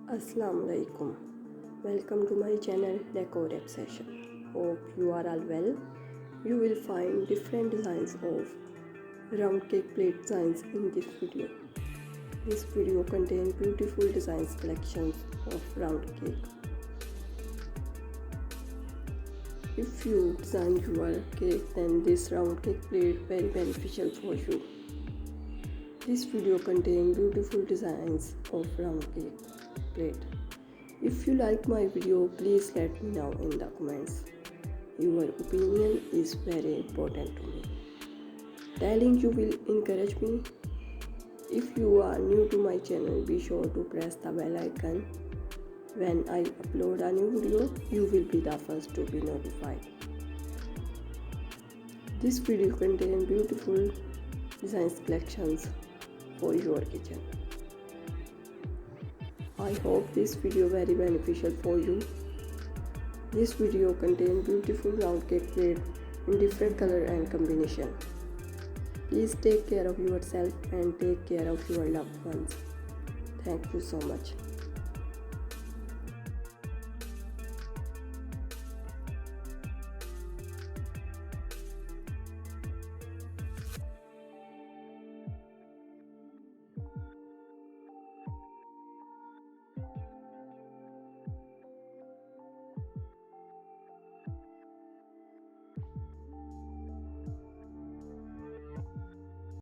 Assalamualaikum. Welcome to my channel Decor Obsession. Hope you are all well. You will find different designs of round cake plate designs in this video. This video contains beautiful designs collections of round cake. If you design your cake, then this round cake plate very beneficial for you. This video contains beautiful designs of round cake plate. If you like my video, please let me know in the comments. Your opinion is very important to me. Telling you will encourage me. If you are new to my channel, be sure to press the bell icon. When I upload a new video, you will be the first to be notified. This video contains beautiful designs collections for your kitchen. I hope this video very beneficial for you. This video contains beautiful round cake plate in different color and combination. Please take care of yourself and take care of your loved ones. Thank you so much.